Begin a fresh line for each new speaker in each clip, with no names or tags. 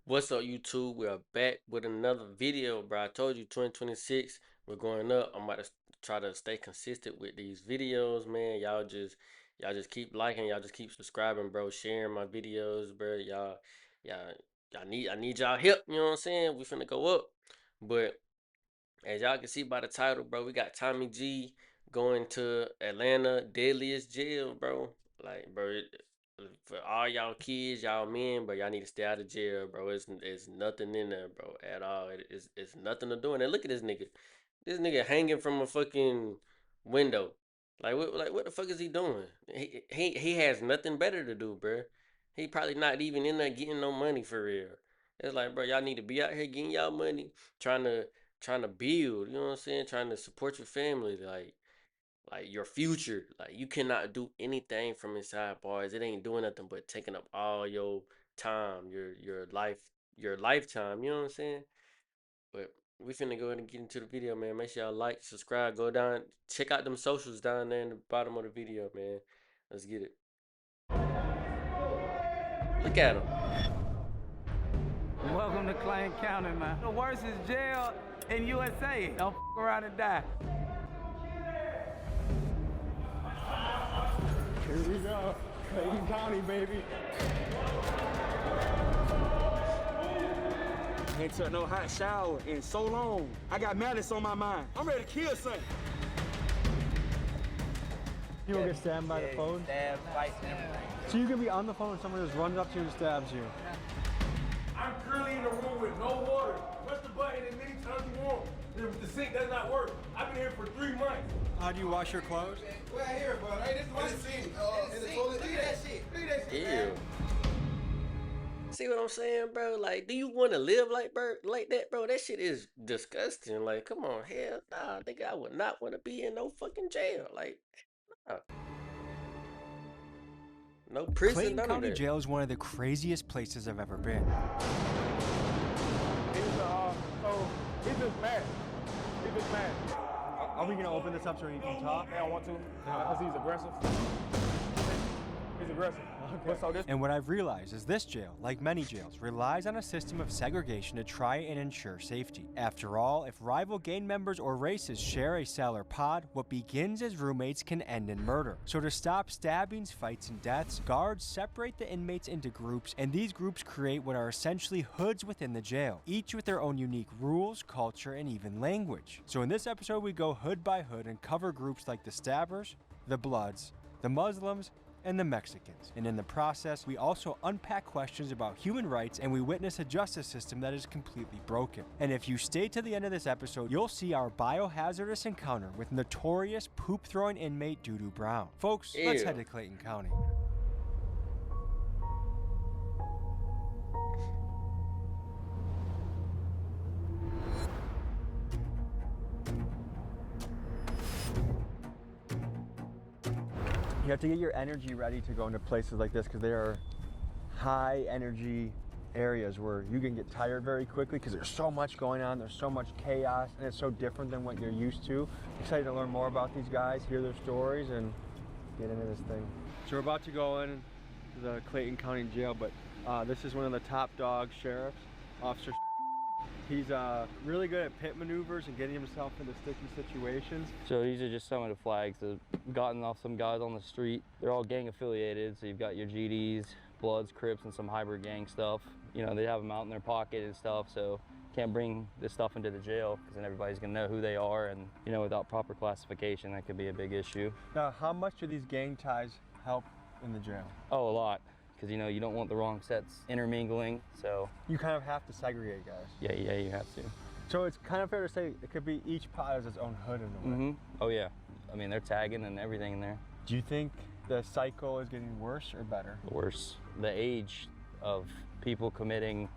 What's up, YouTube? We are back with another video, bro. I told you 2026, we're going up. I'm about to try to stay consistent with these videos, man. Y'all just keep liking, y'all just keep subscribing, bro. Sharing my videos, bro. Y'all, I need y'all help. You know what I'm saying? We finna go up, but as y'all can see by the title, bro, we got Tommy G going to Atlanta deadliest jail, bro. Like, bro, for all y'all kids, y'all men, bro, y'all need to stay out of jail, bro. It's nothing in there, bro, at all. It's nothing to do. And look at this nigga. This nigga hanging from a fucking window. Like what the fuck is he doing? He has nothing better to do, bro. He probably not even in there getting no money for real. It's like, bro, y'all need to be out here getting y'all money, trying to build, you know what I'm saying? Trying to support your family, like your future. Like you cannot do anything from inside bars. It ain't doing nothing but taking up all your time, your lifetime, you know what I'm saying? But we finna go ahead and get into the video, man. Make sure y'all like, subscribe, go down, check out them socials down there in the bottom of the video, man. Let's get it. Look at him.
Welcome to Clayton County, man. The worst is jail in USA. Don't f around and die.
Here we go. Clayton County, baby.
Ain't took no hot shower in so long. I got malice on my mind. I'm ready to kill something.
You will get stabbed by the phone?
Stab, fight, and everything.
So you can be on the phone and someone just runs up to you and stabs you.
I'm currently in a room with no water. Press the button as many times you want. The sink does not work. I've been here for 3 months.
How do you wash your clothes?
We're out here, bro. Hey, this is what the sink. In the toilet. Look at that shit. Look at that shit.
Ew. See what I'm saying, bro? Like, do you want to live like that, bro? That shit is disgusting. Like, come on, hell, nah, nigga, I would not want to be in no fucking jail. Like, nah. No prison,
Clayton
none of
County
that.
Jail is one of the craziest places I've ever been.
So he's just mad. He's just mad. Are we gonna open this up so he can talk?
I don't want to. Because he's aggressive. He's aggressive.
Okay.
So this
And what I've realized is this jail, like many jails, relies on a system of segregation to try and ensure safety. After all, if rival gang members or races share a cell or pod, what begins as roommates can end in murder. So to stop stabbings, fights, and deaths, guards separate the inmates into groups, and these groups create what are essentially hoods within the jail, each with their own unique rules, culture, and even language. So in this episode, we go hood by hood and cover groups like the Stabbers, the Bloods, the Muslims, and the Mexicans. And in the process, we also unpack questions about human rights, and we witness a justice system that is completely broken. And if you stay to the end of this episode, you'll see our biohazardous encounter with notorious poop-throwing inmate Dudu Brown. Folks, let's
Ew.
head to Clayton County.
You have to get your energy ready to go into places like this because they are high energy areas where you can get tired very quickly because there's so much going on, there's so much chaos, and it's so different than what you're used to. Excited to learn more about these guys, hear their stories, and get into this thing. So we're about to go in to the Clayton County Jail, but this is one of the top dog sheriffs, Officer. He's really good at pit maneuvers and getting himself into sticky situations.
So these are just some of the flags that have gotten off some guys on the street. They're all gang affiliated, so you've got your GDs, Bloods, Crips, and some hybrid gang stuff. You know, they have them out in their pocket and stuff, so can't bring this stuff into the jail because then everybody's gonna know who they are, and you know, without proper classification, that could be a big issue.
Now, how much do these gang ties help in the jail?
Oh, a lot, because you know, you don't want the wrong sets intermingling, so.
You kind of have to segregate guys.
Yeah, you have to.
So it's kind of fair to say it could be each pod has its own hood in a way.
Oh yeah, I mean, they're tagging and everything in there.
Do you think the cycle is getting worse or better?
Worse. The age of people committing,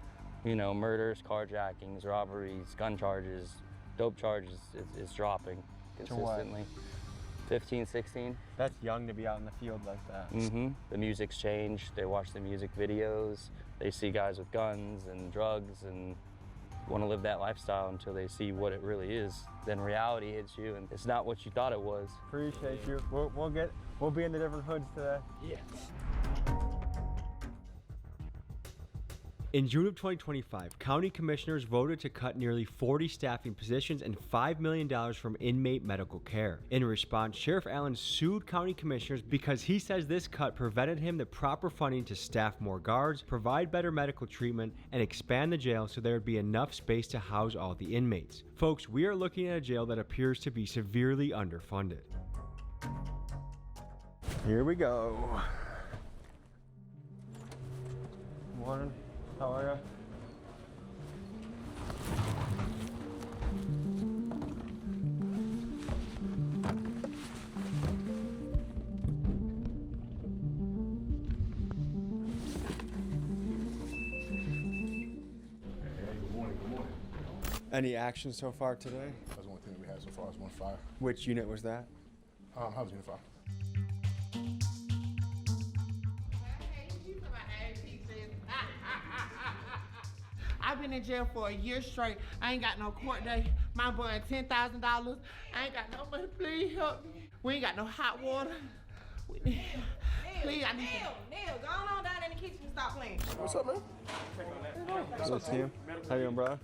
you know, murders, carjackings, robberies, gun charges, dope charges is dropping
To what?
consistently. 15, 16.
That's young to be out in the field like that.
The music's changed. They watch the music videos. They see guys with guns and drugs and want to live that lifestyle until they see what it really is. Then reality hits you and it's not what you thought it was.
Appreciate you. We'll be in the different hoods today.
Yeah.
In June of 2025, county commissioners voted to cut nearly 40 staffing positions and $5 million from inmate medical care. In response, Sheriff Allen sued county commissioners because he says this cut prevented him the proper funding to staff more guards, provide better medical treatment, and expand the jail so there would be enough space to house all the inmates. Folks, we are looking at a jail that appears to be severely underfunded.
Here we go. Morning. How are you?
Good morning.
Any action so far today?
That's one thing that we had so far is 1 fire.
Which unit was that?
How's Unit 5?
I've been in jail for a year straight. I ain't got no court day. My boy $10,000. I ain't got no money. Please help me. We ain't got no hot water. Please, I need
Neil, go on down in the kitchen and stop playing.
What's up, man?
What's up, Tim? How you doing, bro?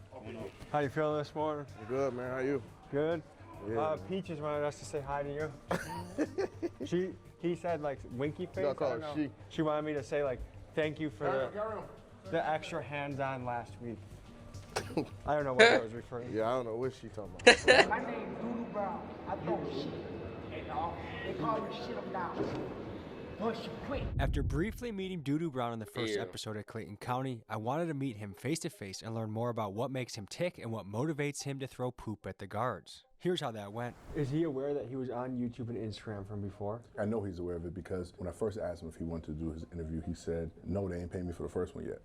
How you feeling this morning?
Good, man. How you?
Good.
Yeah.
Peaches wanted us to say hi to you. He said like winky face.
No, call
I
her
don't know.
she.
She wanted me to say like thank you for
Carry on.
the extra hands-on last week. I don't know what that was referring to.
Yeah, I don't know what she talking about.
My name is Dudu Brown. I throw shit. And they call me shit them down. Once you quit.
After briefly meeting Dudu Brown in the first
Yeah.
episode at Clayton County, I wanted to meet him face to face and learn more about what makes him tick and what motivates him to throw poop at the guards. Here's how that went.
Is he aware that he was on YouTube and Instagram from before?
I know he's aware of it because when I first asked him if he wanted to do his interview, he said, no, they ain't paying me for the first one yet.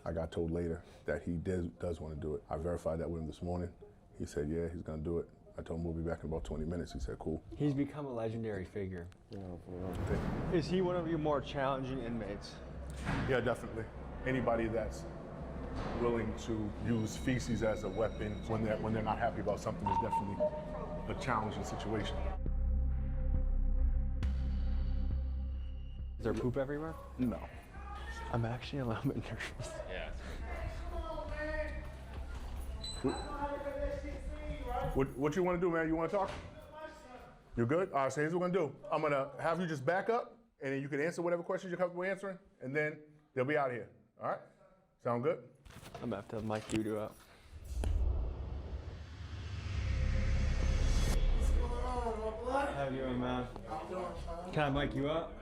I got told later that he does want to do it. I verified that with him this morning. He said, yeah, he's going to do it. I told him we'll be back in about 20 minutes. He said, cool.
He's become a legendary figure.
You know,
Is he one of your more challenging inmates?
yeah, definitely. Anybody that's willing to use feces as a weapon when they're not happy about something is definitely a challenging situation.
Is there poop everywhere?
No.
I'm actually a little bit nervous.
Yeah.
What you want to do, man? You want to talk? You good? All right, so here's what we're going to do. I'm going to have you just back up, and then you can answer whatever questions you're comfortable answering, and then they'll be out of here. All right? Sound good?
I'm going to have to mic Dudu up. How you doing, man? Can I mic you up?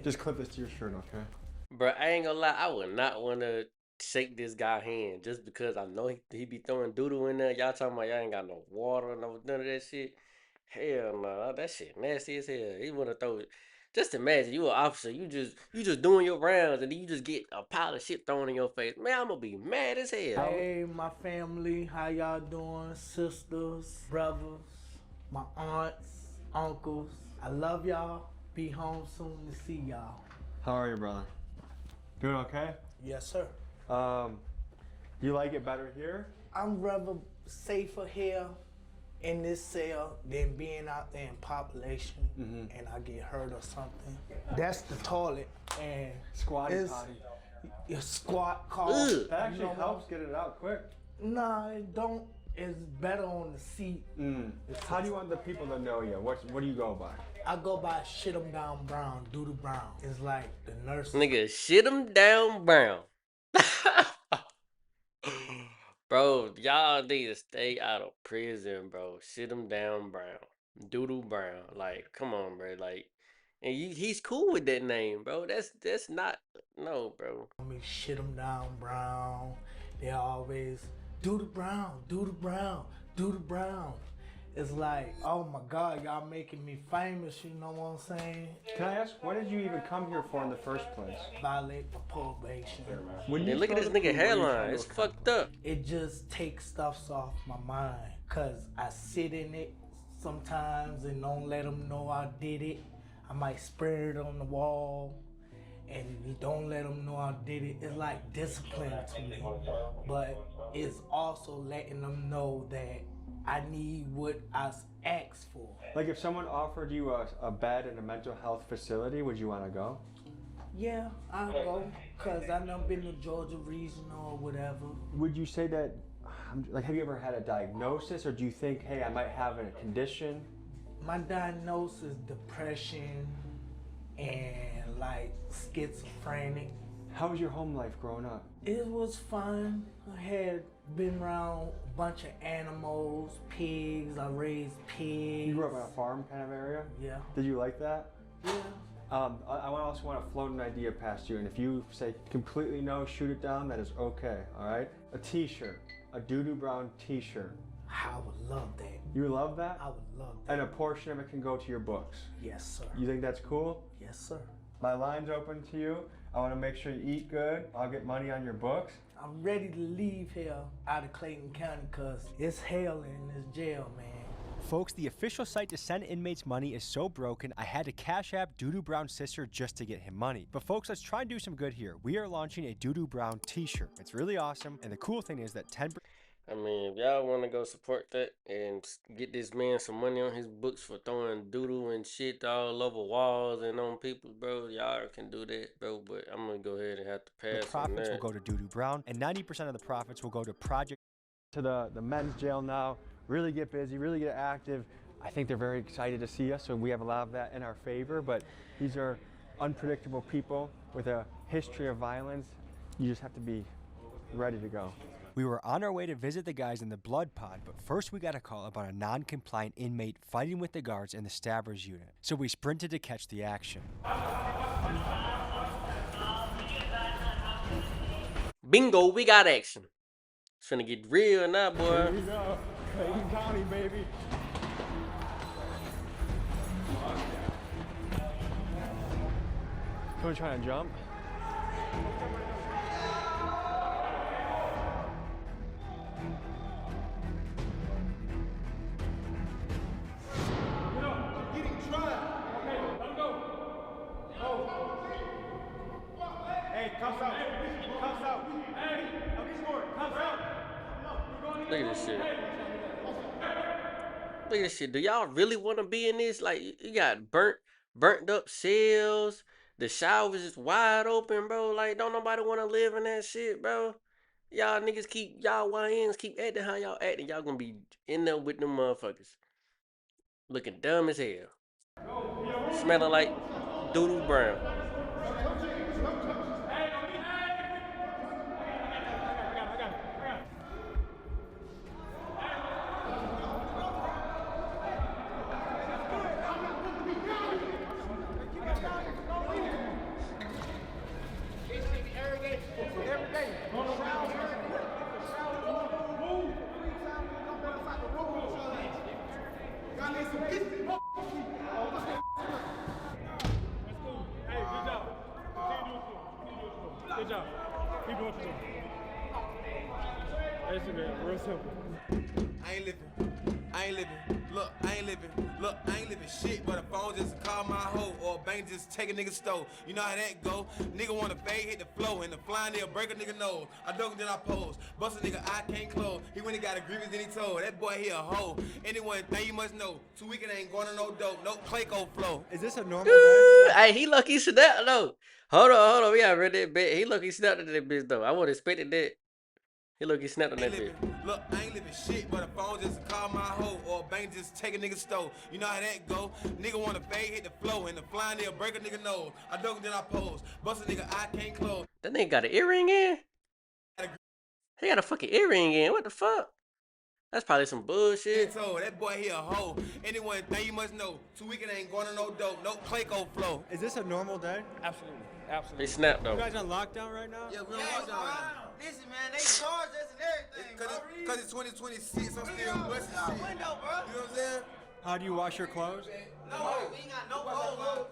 Just clip this to your shirt, okay?
Bro, I ain't gonna lie, I would not want to shake this guy's hand just because I know he be throwing doodle in there. Y'all talking about y'all ain't got no water, none of that shit. Hell no, that shit nasty as hell. He wanna throw it. Just imagine you an officer, you just doing your rounds and then you just get a pile of shit thrown in your face. Man, I'm gonna be mad as hell.
Hey, my family, how y'all doing? Sisters, brothers, my aunts, uncles. I love y'all. Be home soon to see y'all.
How are you, brother? Doing okay?
Yes, sir.
You like it better here?
I'm rather safer here in this cell than being out there in population and I get hurt or something. That's the toilet and
Squatty
it's
potty.
your squat call.
Ugh.
That actually helps get it out quick.
Nah, it don't. It's better on the seat.
How do you want the people to know you? What do you go by?
I go by Shit 'em Down Brown, Dudu Brown. It's like the nurse.
Nigga, shit him down brown. Bro, y'all need to stay out of prison, bro. Shit him down brown. Doodle Brown. Like, come on, bro. Like, and he's cool with that name, bro. That's not, no, bro.
I mean, Shit 'em Down Brown. They always, Dudu Brown, Dudu Brown, Dudu Brown. It's like, oh my God, y'all making me famous, you know what I'm saying?
Can I ask, what did you even come here for in the first place?
Violate for probation.
When
Man, look at this nigga hairline. It's fucked up.
It just takes stuff off my mind. Cause I sit in it sometimes and don't let them know I did it. I might spray it on the wall and you don't let them know I did it. It's like discipline to me. But it's also letting them know that I need what I asked for.
Like if someone offered you a bed in a mental health facility, would you want to go?
Yeah, I'll go, cause I never been to Georgia Regional or whatever.
Would you say that, like, have you ever had a diagnosis, or do you think, hey, I might have a condition?
My diagnosis, depression and like schizophrenic.
How was your home life growing up?
It was fun. I had been around a bunch of animals, pigs. I raised pigs.
You grew up in a farm kind of area?
Yeah.
Did you like that?
Yeah.
I also want to float an idea past you, and if you say completely no, shoot it down, that is okay, all right? A t-shirt, a Dudu Brown t-shirt.
I would love that.
You love that?
I would love that.
And a portion of it can go to your books.
Yes, sir.
You think that's cool?
Yes, sir.
My line's open to you. I want to make sure you eat good. I'll get money on your books.
I'm ready to leave here out of Clayton County because it's hell in this jail, man.
Folks, the official site to send inmates money is so broken, I had to cash app Dudu Brown's sister just to get him money. But folks, let's try and do some good here. We are launching a Dudu Brown t-shirt. It's really awesome, and the cool thing is that 10%.
I mean, if y'all want to go support that and get this man some money on his books for throwing doodoo and shit all over walls and on people, bro, y'all can do that, bro. But I'm going to go ahead and have to pass
The
on
profits
that.
will go to Dudu Brown, and 90% of the profits will go to Project.
To the men's jail now, really get busy, really get active. I think they're very excited to see us, so we have a lot of that in our favor, but these are unpredictable people with a history of violence. You just have to be ready to go.
We were on our way to visit the guys in the blood pod, but first we got a call about a non-compliant inmate fighting with the guards in the Stabbers unit. So we sprinted to catch the action.
Bingo, we got action. It's finna get real now, boy.
Here we go. Clayton County, baby. Someone trying to jump?
Look at this shit. Look at this shit. Do y'all really want to be in this? Like, you got burnt up cells. The showers is wide open, bro. Like, don't nobody want to live in that shit, bro. Y'all niggas y'all YNs keep acting how y'all acting. Y'all gonna be in there with them motherfuckers. Looking dumb as hell. Smelling like Dudu Brown.
Good job. Keep doing what you're doing. That's it, man. Real simple.
I ain't living. Look, I ain't living shit, but a phone just call my hoe or a bank just take a nigga stole. You know how that go? Nigga wanna fade, hit the flow, and the flying nigga break a nigga nose. I dunk then I pose. Bust a nigga, I can't close. He went and got a grievance, then he told. That boy here a hoe. Anyone thing you must know. 2 weeks ain't going to no dope. No Clayco flow.
Is this a normal day?
Hey, he lucky snapped though. Hold on. We gotta read that bet. He lucky snapped at that bitch though. I would have expected that. He lucky snapped on that bitch.
Look, I ain't living shit, but a phone just call my hoe or a bank just take a nigga stole. You know how that go? Nigga wanna fade, hit the flow, and the flying nigga break a nigga nose. I dunk then I pose. Bust a nigga, I can't close.
That nigga got an earring in? He got a fucking earring in. What the fuck? That's probably some bullshit.
So that boy here a hoe. Anyone thing you must know. 2 weeks ain't going to no dope. No Clayco flow.
Is this a normal day?
Absolutely.
He
Absolutely.
snapped
You
though.
guys on lockdown right now?
Yeah, we on lockdown right now.
Listen, man, they charge us and everything,
Cause it's 2026, I'm still busting shit.
window, bro.
You know what I'm saying?
How do you wash your clothes?
No, we ain't got no clothes.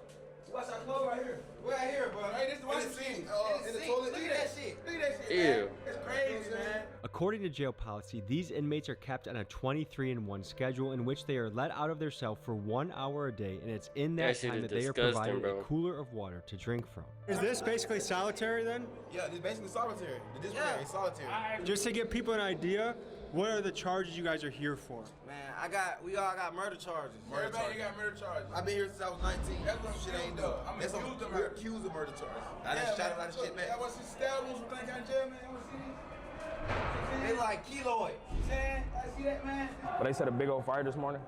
Wash our clothes right here. Right here, bro. Hey, this is the washing machine. In the toilet.
Look at that shit.
Look at that shit.
Ew.
It's crazy, man.
According to jail policy, these inmates are kept on a 23-1 schedule in which they are let out of their cell for 1 hour a day, and it's in that
That shit
time
is
that they are
disgusting,
provided
bro.
a cooler of water to drink from.
Is this basically solitary then?
Yeah, it's basically solitary. The disciplinary is solitary.
Just to give people an idea,
What are the charges you guys are here for?
Man, we all got murder charges.
Everybody got murder charges.
I've been here since I was 19.
That's what
shit ain't
done.
done.
I'm
That's
accused of
we're
murder.
accused of murder charges. I done shot a lot of shit, man.
I want to see stab wounds from Clayton County Jail, man. I want to see these.
They like keloid.
Saying, I see that, man.
But they set a big old fire this morning.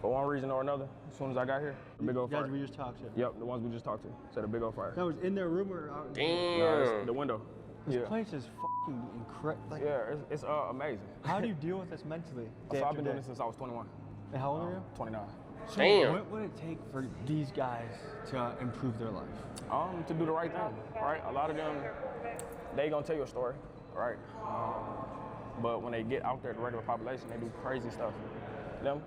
For one reason or another, as soon as I got here, a big old fire.
Guys we just talked to.
Yep, the ones we just talked to. Set a big old fire.
That was in their room or out?
Damn.
No, it's the window.
This place is fucking incredible. Like,
yeah, it's amazing.
how do you deal with this mentally?
So I've been doing this since I was 21.
And how old are you?
29.
So
Damn.
what would it take for these guys to improve their life?
To do the right thing, right? A lot of them, they gonna tell you a story, right? But when they get out there, the regular population, they do crazy stuff. Them,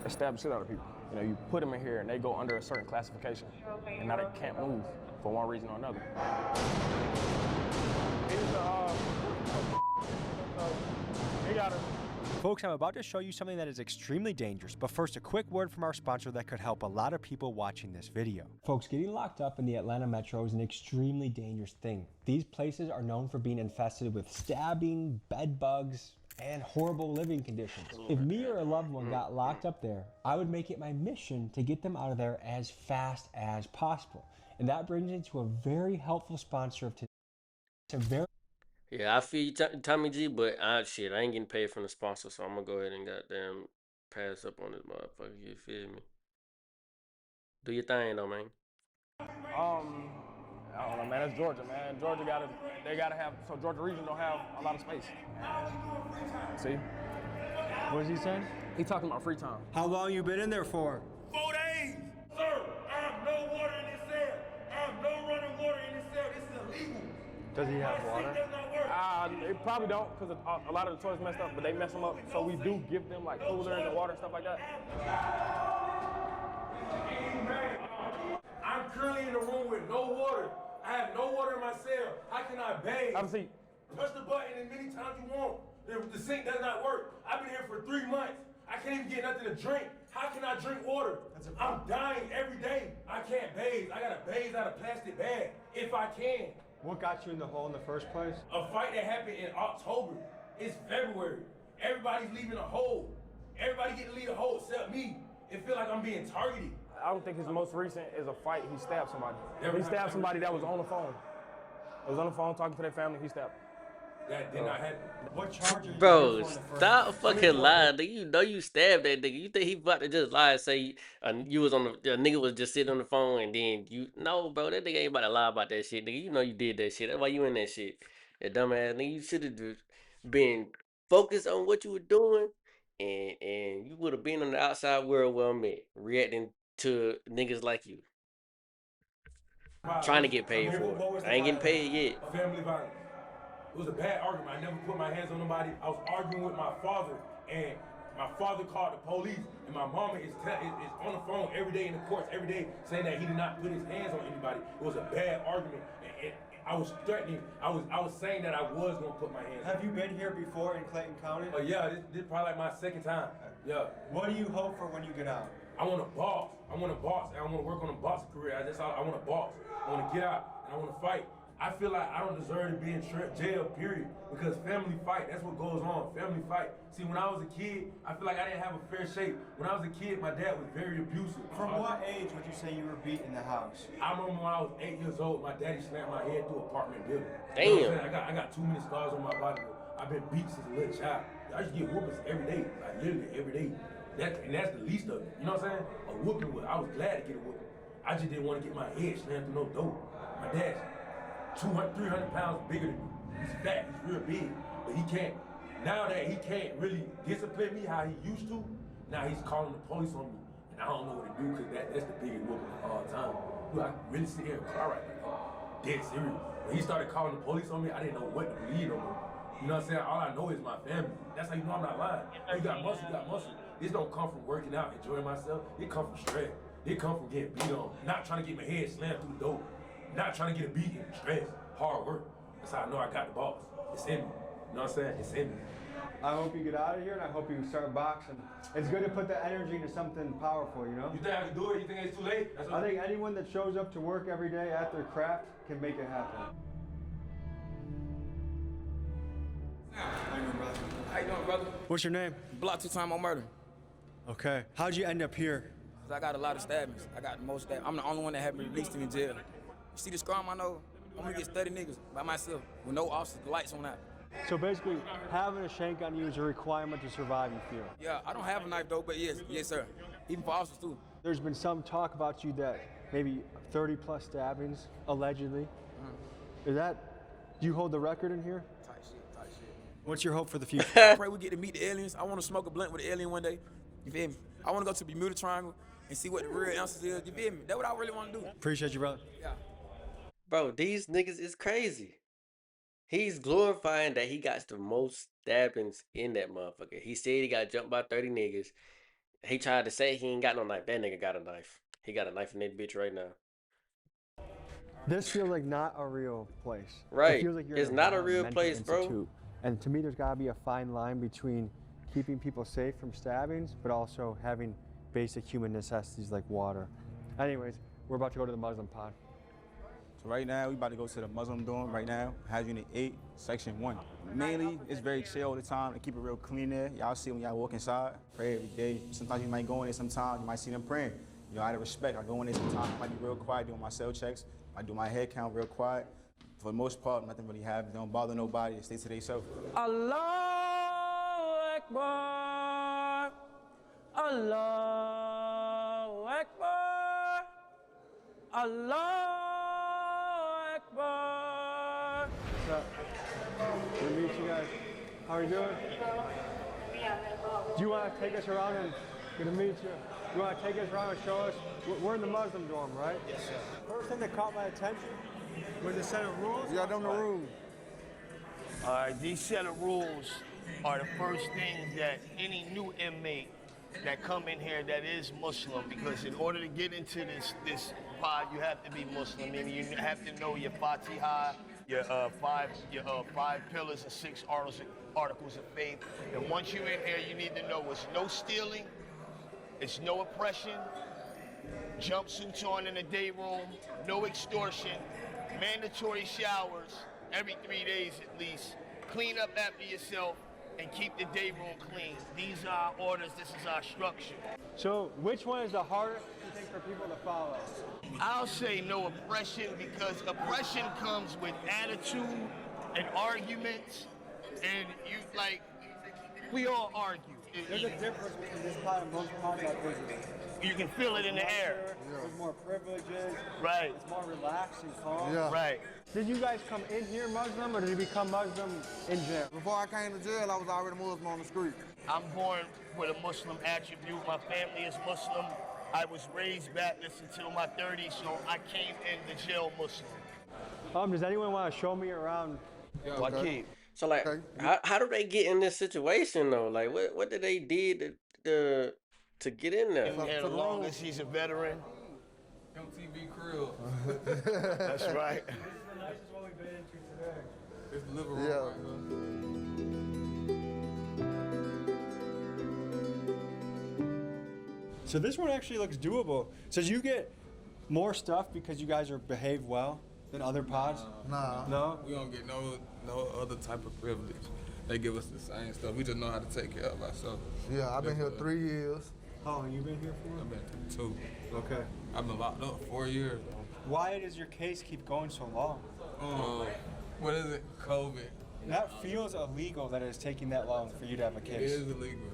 they stab the shit out of people. You know, you put them in here and they go under a certain classification, and now they can't move for one reason or another.
Folks, I'm about to show you something that is extremely dangerous, but first a quick word from our sponsor that could help a lot of people watching this video. Folks, getting locked up in the Atlanta Metro is an extremely dangerous thing. These places are known for being infested with stabbing, bed bugs, and horrible living conditions. If me or a loved one got locked up there, I would make it my mission to get them out of there as fast as possible. And that brings me to a very helpful sponsor of today.
Yeah, I feel you, Tommy G, but I ain't getting paid from the sponsor, so I'm gonna go ahead and goddamn pass up on this motherfucker. You feel me? Do your thing though, man.
I don't know, man. That's Georgia, man. They gotta have. So Georgia region don't have a lot of space. See?
What is he saying?
He talking about free time.
How long you been in there for?
4 days. Sir, I have no water in this cell. I have no running water in this cell. This is illegal.
Does he have water?
They probably don't, because a lot of the toilets messed up, but they mess them up. So we do give them like coolers and water and stuff like that.
I'm currently in the room with no water. I have no water in my cell. How can I bathe?
Have a seat.
Push the button as many times you want. The sink does not work. I've been here for 3 months. I can't even get nothing to drink. How can I drink water? I'm dying every day. I can't bathe. I gotta bathe out of plastic bag if I can.
What got you in the hole in the first place?
A fight that happened in October. It's February. Everybody's leaving a hole. Everybody getting to leave a hole except me. It feel like I'm being targeted.
I don't think his most recent is a fight. He stabbed somebody. He stabbed somebody that was on the phone. He was on the phone talking to their family. He stabbed.
That did not happen.
What charge are you
Bro,
here for in the first
stop
place?
fucking lying, nigga. You know you stabbed that nigga. You think he about to just lie and say you was on the nigga was just sitting on the phone and then you no, bro. That nigga ain't about to lie about that shit, nigga. You know you did that shit. That's why you in that shit. That dumbass nigga. You should have just been focused on what you were doing, and you would have been on the outside world where I'm at, reacting to niggas like you, trying to get paid for it. I ain't getting paid yet.
Family violence. It was a bad argument. I never put my hands on nobody. I was arguing with my father, and my father called the police, and my mama is on the phone every day in the courts, every day, saying that he did not put his hands on anybody. It was a bad argument. And I was threatening. I was saying that I was gonna put my hands.
Have you been here before in Clayton County?
Yeah, this is probably like my second time. Yeah.
What do you hope for when you get out?
I want a boss. I want a boss. And I want to work on a boxing career. I want a boss. I want to get out and I want to fight. I feel like I don't deserve to be in jail, period, because family fight, that's what goes on, family fight. See, when I was a kid, I feel like I didn't have a fair shake. When I was a kid, my dad was very abusive.
From what age would you say you were beat in the house?
I remember when I was 8 years old, my daddy slammed my head through an apartment building.
Damn.
You know what I'm saying? I got too many scars on my body. I've been beat since a little child. I used to get whoopings every day, like literally every day. And that's the least of it. You know what I'm saying? A whooping, I was glad to get a whooping. I just didn't want to get my head slammed through no door. My dad's 200, 300 pounds bigger than me. He's fat, he's real big, but he can't. Now that he can't really discipline me how he used to, now he's calling the police on me. And I don't know what to do because that's the biggest whooping of all time. Dude, I can really sit here and cry right now. Dead serious. When he started calling the police on me, I didn't know what to believe no more. You know what I'm saying? All I know is my family. That's how you know I'm not lying. You got muscle, you got muscle. This don't come from working out, enjoying myself. It come from stress. It come from getting beat on. Not trying to get my head slammed through the door. Not trying to get a beating, stress, hard work. That's how I know I got the balls. It's in me. You know what I'm saying? It's in me.
I hope you get out of here and I hope you start boxing. It's good to put that energy into something powerful, you know?
You think I can do it? You think it's too late?
I think anyone that shows up to work every day at their craft can make it happen.
How you doing, brother?
brother.
What's your name?
Block 2 time on murder.
Okay. How'd you end up here?
Cause I got a lot of stabbings. I got the most stabbings. I'm the only one that haven't been released in jail. You see the scar on my nose? I'm gonna get 30 niggas by myself with no officers, the lights on that.
So basically, having a shank on you is a requirement to survive, you feel?
Yeah, I don't have a knife though, but yes, sir. Even for officers too.
There's been some talk about you that maybe 30 plus stabbings, allegedly. Is that, do you hold the record in here?
Tight shit.
What's your hope for the future?
I pray we get to meet the aliens. I want to smoke a blunt with an alien one day. You feel me? I want to go to the Bermuda Triangle and see what the real answers is. You feel me? That's what I really want to do.
Appreciate you, brother.
Yeah.
Bro, these niggas is crazy. He's glorifying that he got the most stabbings in that motherfucker. He said he got jumped by 30 niggas. He tried to say he ain't got no knife. That nigga got a knife. He got a knife in that bitch right now.
This feels like not a real place.
Right.
It feels like you're
It's
in
not a
mental
real place, bro.
institute. And to me, there's got to be a fine line between keeping people safe from stabbings, but also having basic human necessities like water. Anyways, we're about to go to the Muslim pod.
So right now, we about to go to the Muslim dorm right now, House Unit 8, Section 1. Mainly, it's very chill all the time. They keep it real clean there. Y'all see when y'all walk inside, pray every day. Sometimes you might go in there, sometimes you might see them praying. You know, out of respect, I go in there sometimes, I might be real quiet doing my cell checks. I do my head count real quiet. For the most part, nothing really happens. They don't bother nobody. They stay to themselves.
Allahu Akbar. Allahu Akbar. Allahu Akbar.
What's up? Good to meet you guys. How are you doing? Do you want to take us around and, good to meet you. You want to take us around and show us? We're in the Muslim dorm, right? Yes, sir. First thing that caught my attention was a set of rules.
Yeah, them the rules.
All right, these set of rules are the first things that any new inmate that come in here that is Muslim, because in order to get into this pod, you have to be Muslim. Meaning you have to know your Fatiha, your five pillars and 6 articles of faith. And once you're in here, you need to know it's no stealing, it's no oppression, jumpsuits on in the day room, no extortion, mandatory showers every 3 days at least, clean up after yourself, and keep the day room clean. These are our orders, this is our structure.
So which one is the hardest, you think, for people to follow?
I'll say no oppression, because oppression comes with attitude and arguments, and you, like, we all argue.
There's a difference between this pod and most pods I've visited.
You can feel it in the air.
There's more privileges.
Right.
It's more relaxed and calm.
Yeah.
Right.
Did you guys come in here Muslim, or did you become Muslim in jail?
Before I came to jail, I was already Muslim on the street.
I'm born with a Muslim attribute. My family is Muslim. I was raised Baptist until my 30s, so I came into jail Muslim.
Does anyone want to show me around?
Joaquin.
So like, how do they get in this situation though? Like, what did they did to get in there?
And as long as he's a veteran.
MTV Crib.
That's right.
This is the nicest one we've been into today. It's the living
Yeah.
So this one actually looks doable. So you get more stuff because you guys are behaved well than other pods?
Nah.
No?
We don't get no other type of privilege. They give us the same stuff. We just know how to take care of ourselves.
Yeah, I've been here 3 years.
How long you been here for?
I've been 2.
Okay.
I've been locked up 4 years.
Why does your case keep going so long?
What is it? COVID.
That feels illegal that it's taking that long for you to have a
It
case.
is illegal.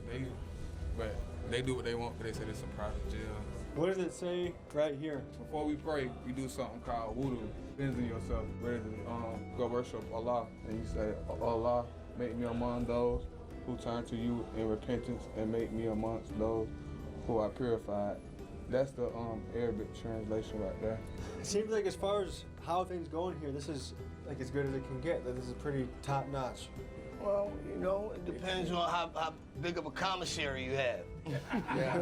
But they do what they want because they said it's a private jail.
What does it say right here?
Before we pray, we do something called wudu. Cleansing yourself, ready to go worship Allah. And you say, Allah, make me among those who turn to you in repentance, and make me amongst those who are purified. That's the Arabic translation right there.
It seems like as far as how things going here, this is like as good as it can get. That this is pretty top notch.
Well, you know, it depends on how big of a commissary you have.
Yeah,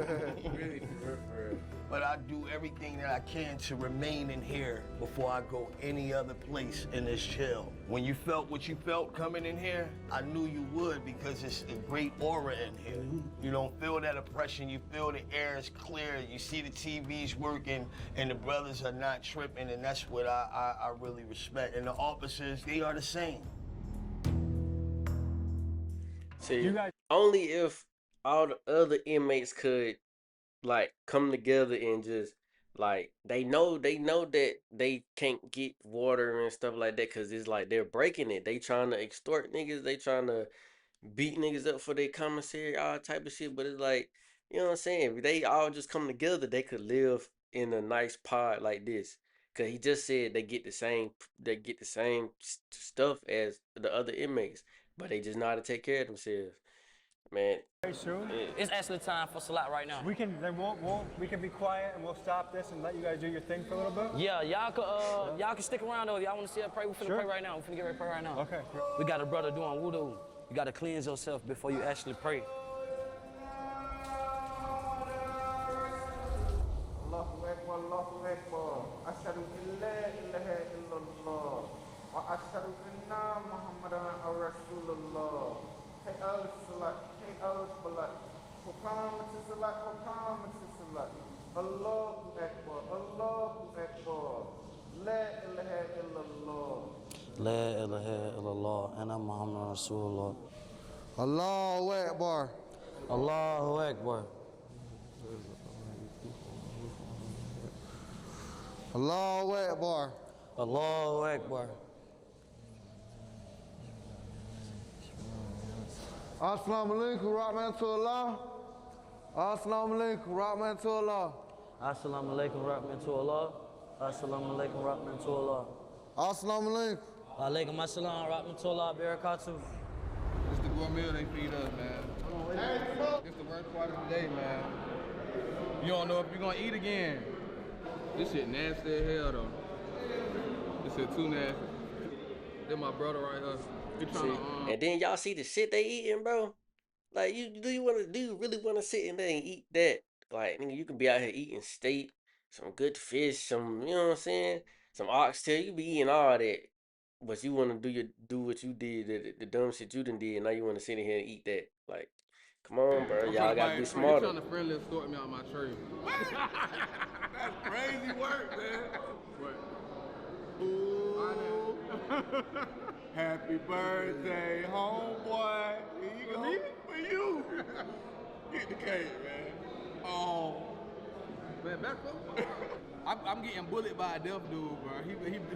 really, for real.
But I do everything that I can to remain in here before I go any other place in this jail. When you felt what you felt coming in here, I knew you would, because it's a great aura in here. You don't feel that oppression, you feel the air is clear, you see the TVs working, and the brothers are not tripping, and that's what I really respect. And the officers, they are the same.
See,
You guys,
only if all the other inmates could like come together and just like they know that they can't get water and stuff like that because it's like they're breaking it. They trying to extort niggas. They trying to beat niggas up for their commissary, all type of shit. But it's like, you know what I'm saying? If they all just come together, they could live in a nice pod like this. Cause he just said they get the same stuff as the other inmates, but they just know how to take care of themselves. Man,
very soon.
It's actually time for Salat right now.
We can we can be quiet and we'll stop this and let you guys do your thing for a little bit.
Yeah, y'all can stick around though. If y'all want to see us pray, we finna pray right now. We finna get ready to pray right now.
Okay.
We got a brother doing wudu. You gotta cleanse yourself before you actually pray.
Allahu Akbar, Allahu Akbar. Ashhadu an la ilaha illallah. Wa ashhadu anna Muhammadan Rasulullah. Hey al-salat, hey al-salat. Hukam to salat, hukam to salat. Allahu Akbar, Allahu Akbar. La ilaha illallah.
La ilaha illallah, anna Muhammadan Rasulullah.
Allahu Akbar.
Allahu Akbar.
Allahu Akbar.
Allahu Akbar.
Assalamu alaikum, rahmatullah. Assalamu alaikum, rahmatullah.
Assalamu alaikum, rahmatullah. Assalamu alaikum, rahmatullah.
Assalamu alaikum.
Alaikum assalam, rahmatullah, barakatuh.
It's the gourmet they feed us, man. It's the worst part of the day, man. You don't know if you're gonna eat again. This shit nasty as hell, though. This shit too nasty. This my brother right here. He trying to,
and then y'all see the shit they eating, bro. Like, do you really want to sit in there and eat that? Like, nigga, you can be out here eating steak, some good fish, some, you know what I'm saying, some oxtail. You be eating all that, but you want to do what you did, the dumb shit you done did, and now you want to sit in here and eat that. Like, come on, bro, y'all gotta be smarter.
You're trying to friendly extort me out my tree. That's crazy work, man. What? Ooh. Happy birthday, homeboy. Here you go. For you. Get the cake, man. Oh. Man, back up. I'm getting bullied by a deaf dude, bro. He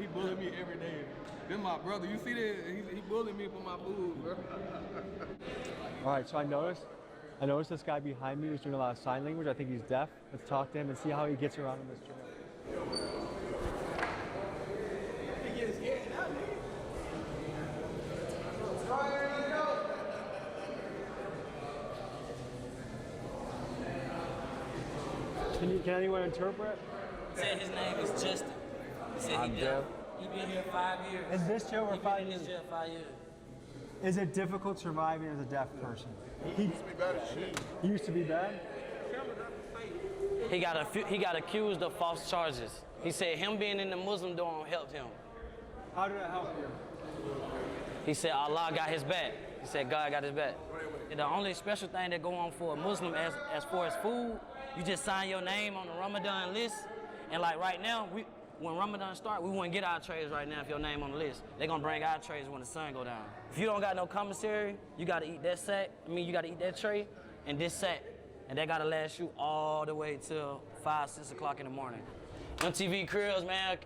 bullied me every day. This my brother. You see that? He bullied me for my food, bro.
All right, so I noticed this guy behind me was doing a lot of sign language. I think he's deaf. Let's talk to him and see how he gets around in this jail. Can anyone interpret?
Said his name is Justin. He said he deaf. He been here 5 years.
In this jail or 5 years?
In this jail 5 years.
Is it difficult surviving as a deaf person? He used to be bad as shit. He used to be bad?
He got accused of false charges. He said him being in the Muslim dorm helped him.
How did that help you?
He said Allah got his back. He said God got his back. And the only special thing that go on for a Muslim as far as food, you just sign your name on the Ramadan list. And like right now, when Ramadan start, we wouldn't get our trays right now if your name on the list. They're gonna bring our trays when the sun go down. If you don't got no commissary, you gotta eat that sack. You gotta eat that tray and this sack. And that gotta last you all the way till 5, 6 o'clock in the morning. MTV Cribs, man.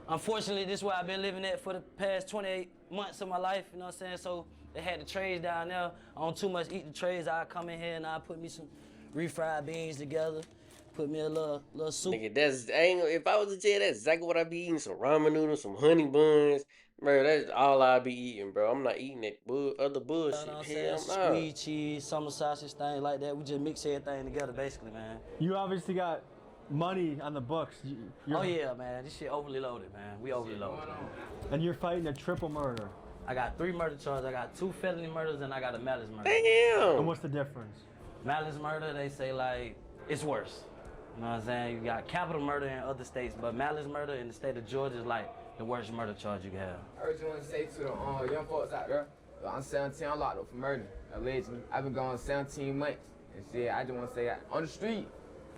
Unfortunately, this is where I've been living at for the past 28 months of my life, you know what I'm saying? So they had the trays down there. I don't too much eat the trays. I come in here and I put me some refried beans together, put me a little soup.
Nigga, if I was a jail, that's exactly what I'd be eating. Some ramen noodles, some honey buns. Bro, that's all I'd be eating, bro. I'm not eating that other bullshit.
You know what I'm
Hell
saying?
no.
Sweet cheese, summer sausage, things like that. We just mix everything together, basically, man.
You obviously got money on the books.
Oh yeah, man. This shit overly loaded, man. We overly loaded.
And you're fighting a triple murder.
I got 3 murder charges. I got 2 felony murders and I got a malice murder.
Damn.
And what's the difference?
Malice murder, they say like, it's worse. You know what I'm saying? You got capital murder in other states, but malice murder in the state of Georgia is like the worst murder charge you can have.
I just want to say to the young folks out there, I'm 17, I'm locked up for murder, allegedly. I've been gone 17 months. And shit, I just want to say, on the street,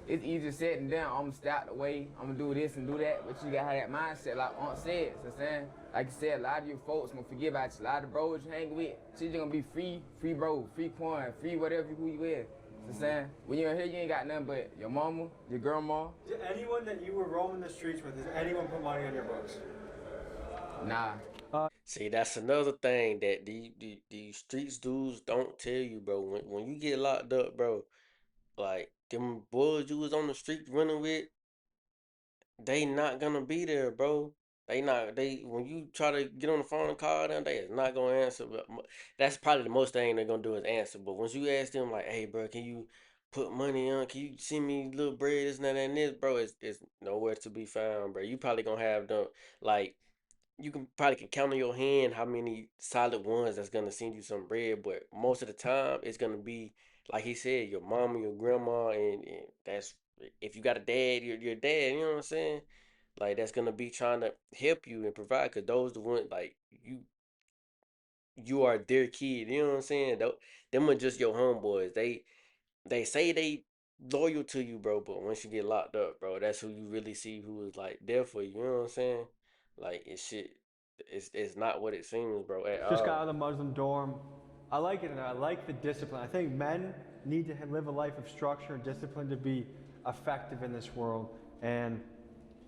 it's easier said than done. I'm gonna stay out the way. I'm gonna do this and do that. But you gotta have that mindset, like Aunt said. You know what I'm saying? Like you said, a lot of your folks gonna forget about you. A lot of bros you hang with, shit just gonna be free bro, free coin, free whatever who you is. You know what I'm saying? When you're here, you ain't got nothing but your mama, your grandma.
Did anyone that you were roaming the streets with, does anyone put money on your books?
Nah.
See, that's another thing that these streets dudes don't tell you, bro. When you get locked up, bro, like them boys you was on the street running with, they not gonna be there, bro. They when you try to get on the phone and call them, they is not gonna answer. But that's probably the most thing they're gonna do is answer. But once you ask them like, hey, bro, can you put money on? Can you send me little bread, this and that and this, bro? It's nowhere to be found, bro. You probably gonna have them like you can probably can count on your hand how many solid ones that's gonna send you some bread, but most of the time it's gonna be like he said, your mama, your grandma, and that's if you got a dad, your dad. You know what I'm saying? Like that's gonna be trying to help you and provide, cause those the ones like you are their kid. You know what I'm saying? Them are just your homeboys. They say they loyal to you, bro, but once you get locked up, bro, that's who you really see who is like there for you. You know what I'm saying? Like it's shit. It's not what it seems, bro. At
Just
all.
got out of the Muslim dorm. I like it, and I like the discipline. I think men need to live a life of structure and discipline to be effective in this world. And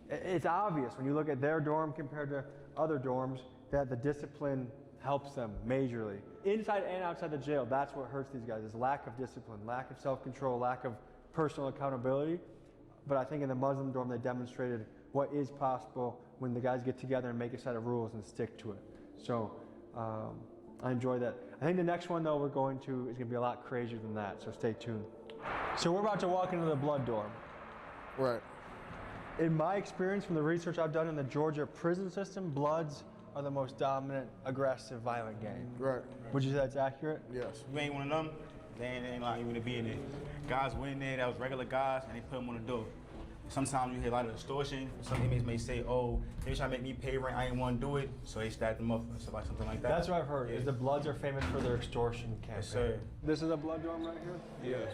it's obvious when you look at their dorm compared to other dorms that the discipline helps them majorly. Inside and outside the jail, that's what hurts these guys, is lack of discipline, lack of self-control, lack of personal accountability. But I think in the Muslim dorm, they demonstrated what is possible when the guys get together and make a set of rules and stick to it. So I enjoy that. I think the next one, though, we're going to is going to be a lot crazier than that, so stay tuned. So we're about to walk into the blood dorm.
Right.
In my experience from the research I've done in the Georgia prison system, Bloods are the most dominant, aggressive, violent gang.
Right.
Would you say that's accurate?
Yes.
You ain't one of them, they ain't allowing you to be in there. Guys went in there that was regular guys, and they put them on the door. Sometimes you hear a lot of extortion. Some inmates may say, oh, they try to make me pay rent, I ain't want to do it, so they stacked them up or something like that.
That's what I've heard, is the Bloods are famous for their extortion campaign.
Yes, sir.
This is a blood dorm right here?
Yes.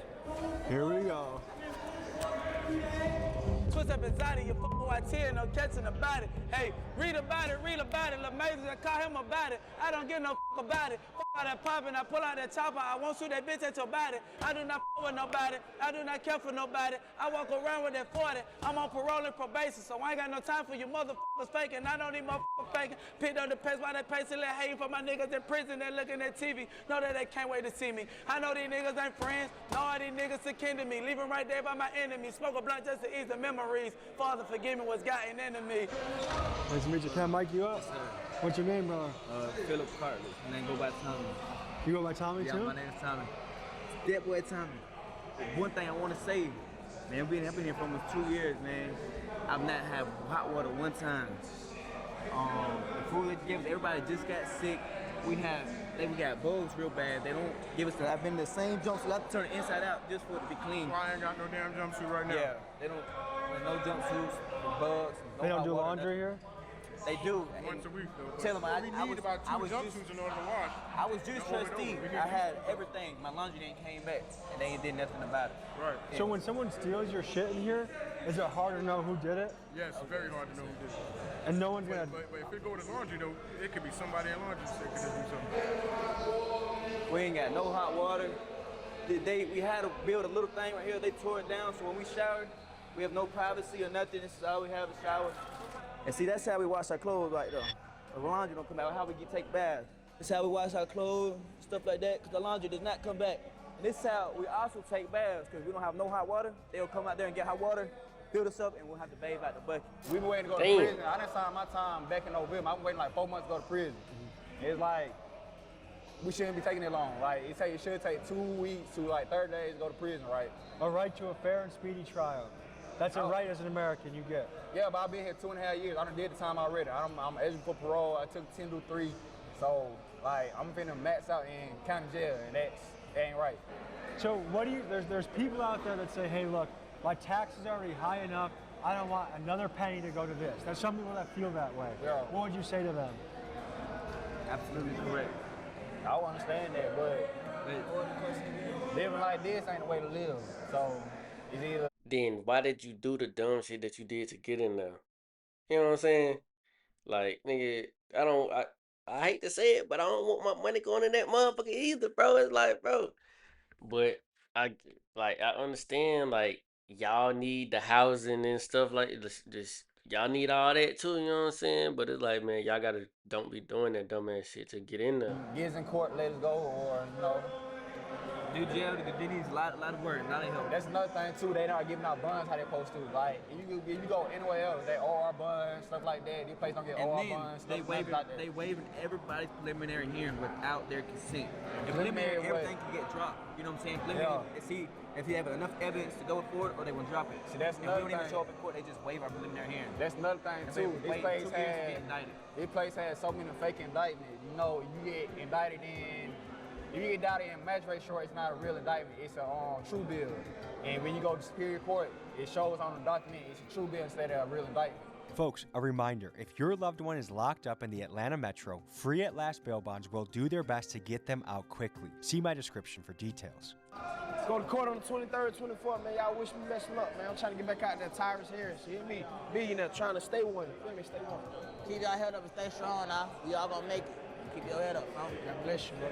Here we go.
Twist up inside of your YT, no catching about it. Hey, read about it, amazing, I call him about it. I don't give no about it. All that popping, I pull out that chopper, I won't shoot that bitch at your body. I do not with nobody, I do not care for nobody. I walk around with that 40, I'm on parole and probation, so I ain't got no time for you motherfuckers faking. I don't need motherfuckers faking. Picked up the pace while they pacing, let hating for my niggas in prison, they looking at TV. Know that they can't wait to see me. I know these niggas ain't friends, know all these niggas are kin to me. Leave them right there by my enemy. Smoke a blunt just to ease the memories. Father, forgive me what's gotten into me.
Nice to meet you. Can I mic you up? What's your name, brother?
Philip Cartley. My name go by Tommy.
You go by Tommy, too?
Yeah, my name's Tommy. That boy Tommy. One thing I want to say, man, I've been here for almost 2 years, man. I've not had hot water one time. The food that they give us, everybody just got sick. We got bugs real bad. They don't give us I've been in the same jumpsuit. I have to turn it inside out just for it to be clean.
Well, I ain't got no damn jumpsuit right now.
Yeah, they don't, no jumpsuits, bugs.
They don't do laundry here?
They do.
Once a week, though.
Tell them
we need about two jumpsuits in order to wash.
I was just trustee. I had everything. My laundry didn't came back, and they ain't did nothing about it.
Right.
So when someone steals your shit in here, is it hard to know who did it?
Yes, it's very hard to know who did it.
And no one's gonna.
But if it go to laundry though, it could be somebody in laundry that could just do something.
We ain't got no hot water. We had to build a little thing right here. They tore it down, so when we shower, we have no privacy or nothing. This is all we have, a shower. And see, that's how we wash our clothes right there. The laundry don't come out. How we take baths. This is how we wash our clothes, stuff like that, because the laundry does not come back. And this is how we also take baths, because we don't have no hot water. They'll come out there and get hot water, fill us up, and we'll have to bathe out the bucket.
We been waiting to go to prison. I didn't sign my time back in November. I've been waiting like 4 months to go to prison. It's like, we shouldn't be taking it long. Like, it should take 2 weeks to like 30 days to go to prison, right?
A right to a fair and speedy trial. That's a right as an American you get.
Yeah, but I've been here 2.5 years. I done did the time already. I'm eligible for parole. I took 10 to 3. So, like, I'm finna max out in county jail, and that ain't right.
So what do you, there's people out there that say, hey, look, my tax is already high enough. I don't want another penny to go to this. There's some people that feel that way.
Yeah.
What would you say to them?
Absolutely correct.
I don't understand that, but living like this ain't the way to live. So, it's either
then why did you do the dumb shit that you did to get in there? You know what I'm saying? Like, nigga, I don't, I hate to say it, but I don't want my money going in that motherfucker either, bro. It's like, bro, but I, like, I understand, like, y'all need the housing and stuff like this. Y'all need all that too, you know what I'm saying? But it's like, man, y'all gotta don't be doing that dumbass shit to get in there.
Get in court, let us go, or do jail. They need a lot of work, not help. That's another thing too. They not giving out bonds how they supposed to. Like if you go anywhere else, they OR bonds, stuff like that. These places don't get OR bonds.
They waiving everybody's preliminary hearing without their consent. The preliminary everything can get dropped. You know what I'm saying? Preliminary. See if you have enough evidence to go forward, or they will drop it.
See, that's
if we
another
don't even
thing.
show up in court, they just waive our preliminary hearing.
That's another thing too. This place had so many fake indictments. You know, you get indicted in. If you get indicted in magistrate short, it's not a real indictment. It's a true bill. And when you go to Superior Court, it shows on the document it's a true bill instead of a real indictment.
Folks, a reminder, if your loved one is locked up in the Atlanta Metro, Free at Last bail bonds will do their best to get them out quickly. See my description for details.
Let's go to court on the 23rd, 24th, man. Y'all wish me best of luck, man. I'm trying to get back out there, Tyrus Harris. You hear me? Billionaire trying to stay one. You feel me? Stay one.
Keep your head up and stay strong now. We all gonna make it. Keep your head up, bro.
God bless you, bro.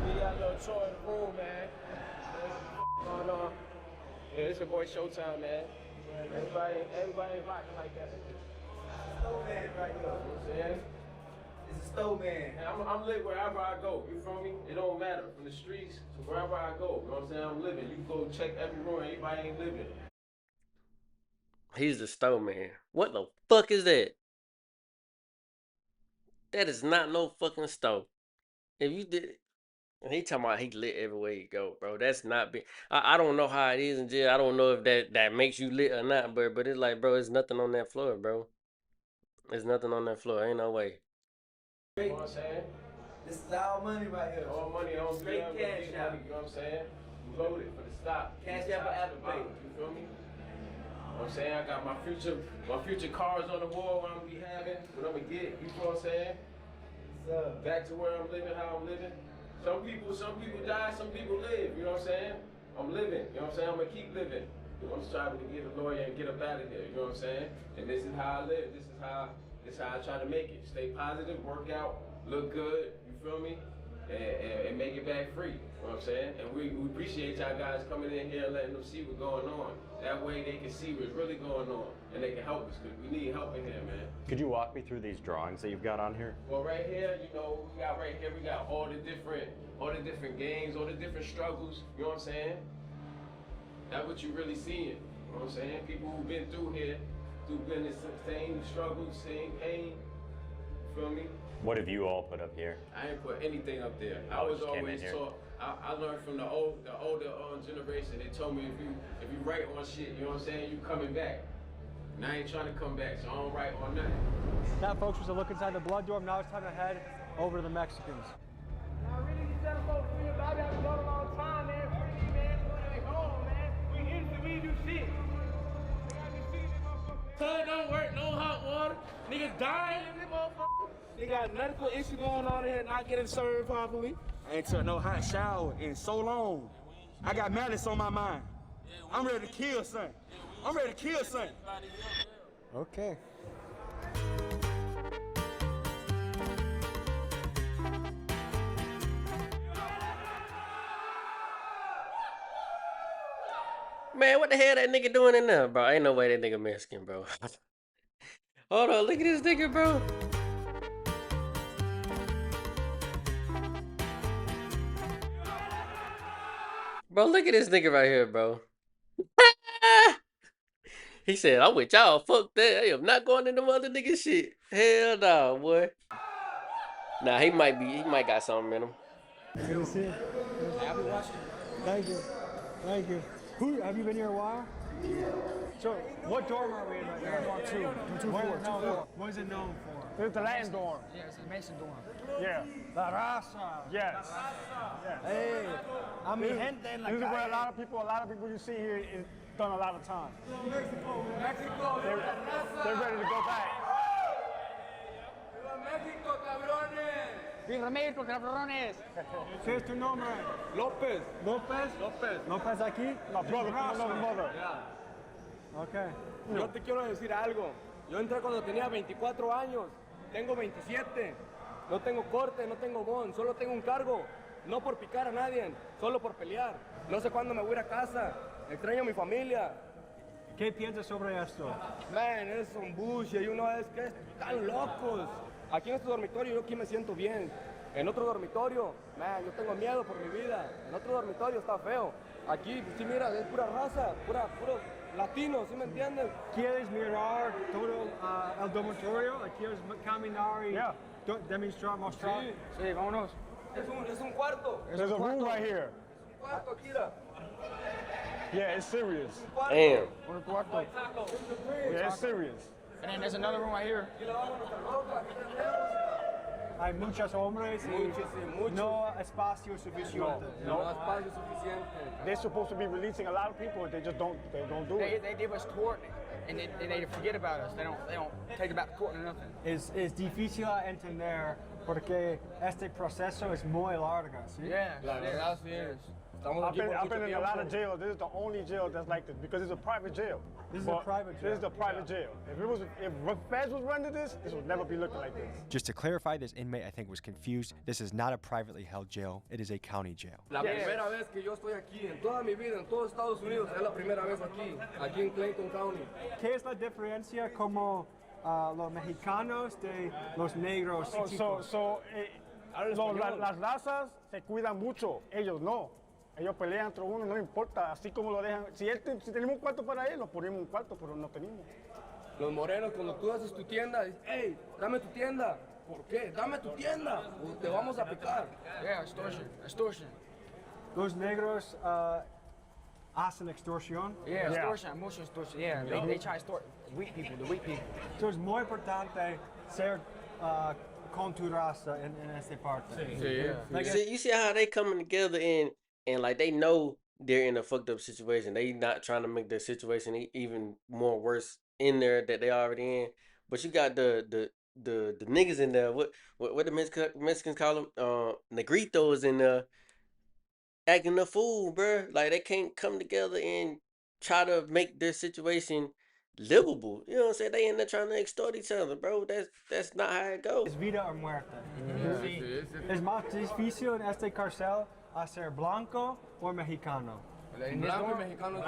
We got a little Troy in the room, man. What's going on? Yeah, it's your boy Showtime, man. Everybody ain't rocking like that.
Stove man right here.
You know what I'm saying?
It's a stove man.
I'm lit wherever I go. You feel me? It don't matter. From the streets to wherever I go. You know what I'm saying? I'm living. You can go check every room. Anybody ain't living.
He's the stove man. What the fuck is that? That is not no fucking stove. If you did, he talking about he lit everywhere you go, bro. That's not big. I don't know how it is in jail. I don't know if that makes you lit or not, but it's like, bro, there's nothing on that floor, bro. There's nothing on that floor. Ain't no way.
You know what I'm saying?
This is all money right here.
All money on
straight cash out.
You know what I'm saying? Loaded for the stock.
Cash out for Apple Pay.
You feel me? You know what I'm saying? I got my future cars on the wall what I'm gonna be having, what I'm gonna get, you know what I'm saying? Back to where I'm living, how I'm living. Some people die, some people live, you know what I'm saying? I'm living, you know what I'm saying? I'm gonna keep living. I'm striving to get a lawyer and get up out of there, you know what I'm saying? And this is how I live, this is how I try to make it. Stay positive, work out, look good, you feel me? And make it back free, you know what I'm saying? And we appreciate y'all guys coming in here and letting them see what's going on. That way they can see what's really going on and they can help us, because we need help in here, man.
Could you walk me through these drawings that you've got on here?
Well, right here, we got all the different games, all the different struggles, you know what I'm saying? That's what you really seeing, you know what I'm saying? People who've been through here, been the same struggles, same pain, you feel me?
What have you all put up here?
I ain't put anything up there. I
Oh,
was
just came in
always
here.
taught. I learned from the older generation. They told me if you write on shit, you know what I'm saying, you coming back. And I ain't trying to come back, so I don't write on nothing.
That, folks, was a look inside the blood dorm. Now it's time to head over to the Mexicans.
I really just tell folks free about it. I've been going a long time, man. Free, man. Going home, man. We innocent. We ain't do shit. Toilet don't work. No hot water. Niggas dying in this motherfucker. They got medical issue going on here, not getting served properly.
I ain't took no hot shower in so long. I got malice on my mind. I'm ready to kill son. I'm ready to kill son.
Okay.
Man, what the hell that nigga doing in there, bro? Ain't no way that nigga Mexican, bro. Hold on, look at this nigga, bro. Bro, look at this nigga right here, bro. He said, I'm with y'all. Fuck that. I am not going into other nigga shit. Hell no, boy. Nah, he might got something in him.
Good to see you. Thank you. Thank you. Have you been here a while? So, what dorm are we in right now? Dorm 2. What is it known for?
It's the Latin dorm.
Yeah, it's a Mason dorm.
Yeah.
La Raza.
Yes.
Yes. Hey, a mi gente en la
This is where
calle.
a lot of people you see here is done a lot of time.
Mexico.
They're ready to go back.
Mexico, cabrones.
Viva México, cabrones.
¿Qué es tu nombre?
López.
¿López?
López.
¿López aquí?
My brother from another mother.
Okay.
Yo te quiero decir algo. Yo entré cuando tenía 24 años. Tengo 27. No tengo corte, no tengo bond. Solo tengo un cargo. No por picar a nadie, solo por pelear. No sé cuándo me voy a ir a casa. Extraño a mi familia.
¿Qué piensas sobre esto?
Man, es un bullshit. Y uno es que están locos. Aquí en este dormitorio yo aquí me siento bien. En otro dormitorio, man, yo tengo miedo por mi vida. En otro dormitorio está feo. Aquí, si mira, es pura raza, puro latino, ¿sí me entiendes?
¿Quieres mirar todo el dormitorio? ¿Quieres caminar y mostrar?
Sí, vámonos. Es un cuarto.
There's a room right here.
Un cuarto, Kira.
Yeah, it's serious.
Damn.
Yeah, it's serious.
And then there's another room right here.
Hay muchos hombres y no espacio suficiente.
No espacio suficiente.
They're supposed to be releasing a lot of people, they just don't do it.
They give us court and they forget about us. They don't take about the court or nothing.
Es difícil entender porque este proceso es muy largo, ¿sí?
Yeah,
La verdad sí es.
I've been in a lot of jails. This is the only jail that's like this because it's a private jail.
This is a private jail.
This is the private jail. If feds was running this would never be looking like this.
Just to clarify, this inmate I think was confused. This is not a privately held jail. It is a county jail.
La primera vez que yo estoy aquí en toda mi vida en todo Estados Unidos es la primera vez aquí en Clayton County.
¿Qué es la diferencia como los mexicanos de los negros?
Las razas se cuidan mucho, ellos no. Ellos pelean entre uno, no importa, así como lo dejan. Si tenemos un cuarto para él, nos ponemos un cuarto, pero no tenemos.
Los morenos, cuando tú haces tu tienda, dices, hey, dame tu tienda. ¿Por qué? Dame tu tienda o te vamos a picar.
Yeah, extortion.
Los negros hacen extorsión.
Yeah, extortion, mucho extortion. Yeah, they try to extort the weak people.
So es muy importante ser con tu raza en esta parte.
Sí. You see how they coming together and like they know they're in a fucked up situation. They not trying to make the situation even more worse in there that they already in. But you got the niggas in there. What the Mexicans call them? Negritos in there acting a fool, bro. Like they can't come together and try to make their situation livable. You know what I'm saying? They in there trying to extort each other, bro. That's not how it goes.
Es vida o muerte. Es más difícil en este cárcel a ser blanco o mexicano.
Blanco y mexicano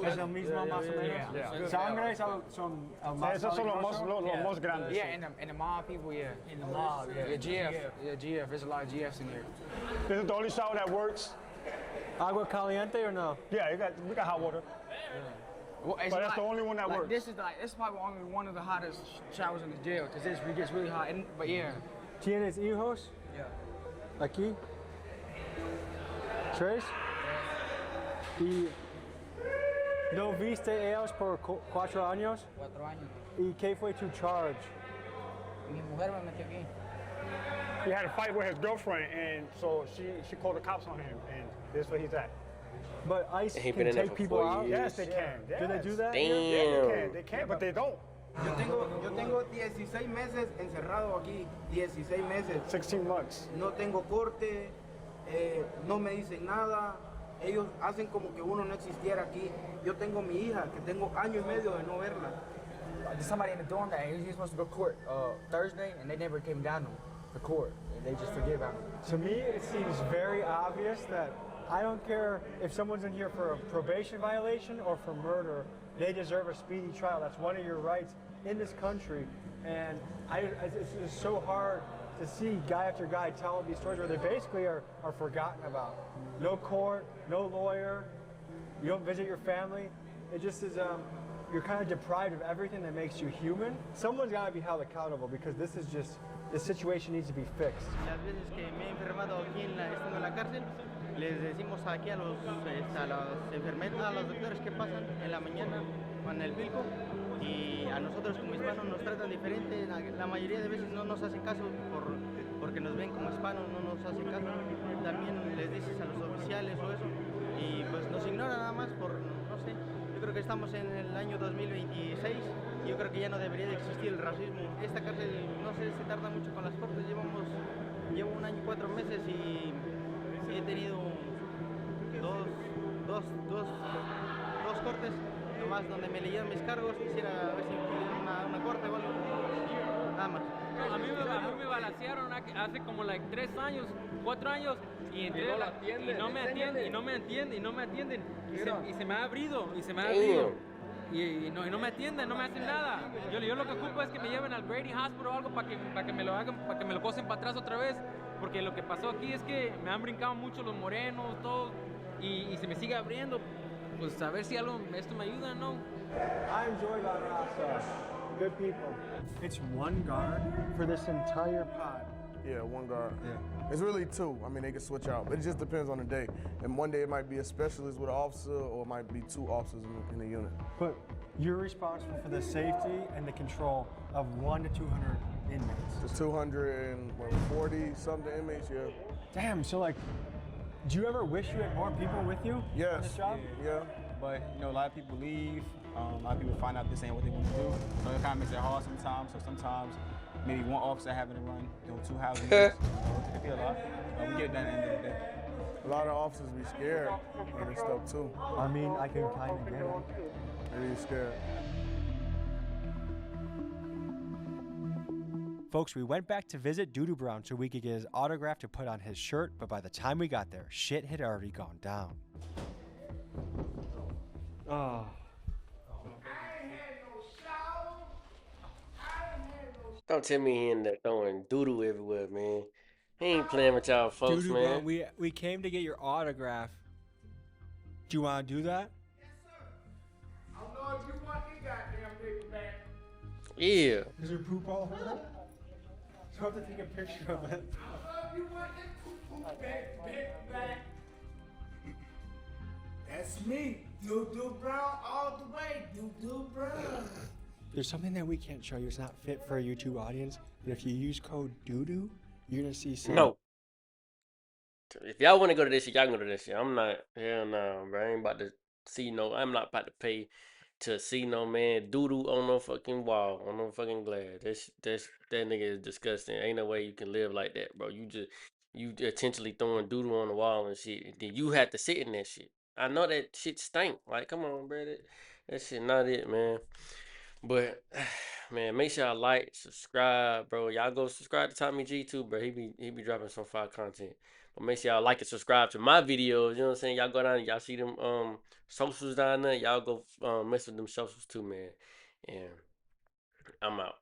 es el mismo más o menos. Sangre son el más.
Esos son los más grandes.
Yeah, and the mob people, yeah. In the mob, yeah. GF. There's a lot of GFs in here.
This is the only shower that works.
Agua caliente or no?
Yeah, we got hot water.
Yeah. Well,
but that's the only one that works.
This is probably only one of the hottest showers in the jail because it gets really hot. But yeah.
¿Tienes hijos?
Yeah.
Aquí. ¿Tres? ¿Y no viste ellos por 4 años?
4 años.
¿Y qué fue tu charge?
Mi mujer me metió aquí.
He had a fight with his girlfriend, and so she called the cops on him, and this is where he's at.
But ICE can take people out?
Yes, they can. Yes.
Do they do that?
Damn.
Yeah, they can, but they don't.
Yo tengo 16 meses encerrado aquí, 16 meses.
16 months.
No tengo corte, no me dicen nada. Ellos hacen como que uno no existiera aquí. Yo tengo mi hija, que tengo año y medio de no verla.
There's somebody in the dorm that he was supposed to go to court Thursday, and they never came down to court. And they just forget about him.
To me, it seems very obvious that I don't care if someone's in here for a probation violation or for murder. They deserve a speedy trial. That's one of your rights in this country. And it's so hard to see guy after guy telling these stories where they basically are forgotten about. No court, no lawyer, you don't visit your family. It just is, you're kind of deprived of everything that makes you human. Someone's got to be held accountable because this situation needs to be fixed.
Las veces que me he enfermado aquí estando en la cárcel, les decimos aquí a las enfermeras, a los doctores que pasan en la mañana con el bilco, y a nosotros como hispanos nos tratan diferente. La mayoría de veces no nos hacen caso porque nos ven como hispanos, no nos hacen caso. También les dices a los oficiales o eso, y pues nos ignoran nada más por, no sé. Yo creo que estamos en el año 2026 y yo creo que ya no debería de existir el racismo. Esta cárcel, no sé, se tarda mucho con las cortes. Llevamos llevo 1 año y 4 meses y he tenido dos, dos, dos, dos cortes, nomás donde me leían mis cargos. Quisiera ver si me pidieron una corte o algo. Nada más.
A mí me balancearon hace como 3 años, 4 años y entré y no me atienden y se me ha abrido y no me atienden, no me hacen nada. Yo lo que ocupo es que me lleven al Grady Hospital o algo para que me lo hagan, para que me lo cosen para atrás otra vez, porque lo que pasó aquí es que me han brincado mucho los morenos, todos, y se me sigue abriendo. Pues a ver si esto me ayuda, ¿no?
I enjoy La Raza. Good people. It's one guard for this entire pod.
Yeah, one guard. Yeah. It's really two. I mean, they can switch out, but it just depends on the day. And one day it might be a specialist with an officer, or it might be 2 officers in the unit.
But you're responsible for the safety and the control of 100 to 200 inmates.
There's 240 something inmates, yeah.
Damn, so like, do you ever wish you had more people with you
yes.
on this job?
Yeah. But, you know, a lot of people leave. A lot of people find out this ain't what they want to do. So it kind of makes it hard sometimes. So sometimes maybe one officer having to run, 2 housing units. It be a lot. But we get it done at the end of the day.
A lot of officers be scared of this stuff too.
I mean, I can kind of get it.
They be scared.
Folks, we went back to visit Dudu Brown so we could get his autograph to put on his shirt, but by the time we got there, shit had already gone down.
Oh.
Don't tell me he in there throwing doodoo everywhere, man. He ain't playing with y'all folks,
Dudu
man.
Brown, we came to get your autograph. Do you want to do that?
I don't know if you want this goddamn paper back.
Yeah.
Is there poop all over it? So I have to take a picture of it.
I don't know if you want this poop back. That's me, Dudu Brown all the way, Dudu Brown.
There's something that we can't show you. It's not fit for a YouTube audience. But if you use code DUDU, you're going to see some.
No. If y'all want to go to this shit, y'all can go to this shit. I'm not. Hell no, bro. I ain't about to see no. I'm not about to pay to see no man doodoo on no fucking wall, on no fucking glass. That nigga is disgusting. Ain't no way you can live like that, bro. You intentionally throwing doodoo on the wall and shit. And then you have to sit in that shit. I know that shit stink. Like, come on, bro. That shit not it, man. But man, make sure y'all like, subscribe, bro. Y'all go subscribe to Tommy G too, bro. He be dropping some fire content. But make sure y'all like and subscribe to my videos. You know what I'm saying? Y'all go down, y'all see them socials down there. Y'all go mess with them socials too, man. And I'm out.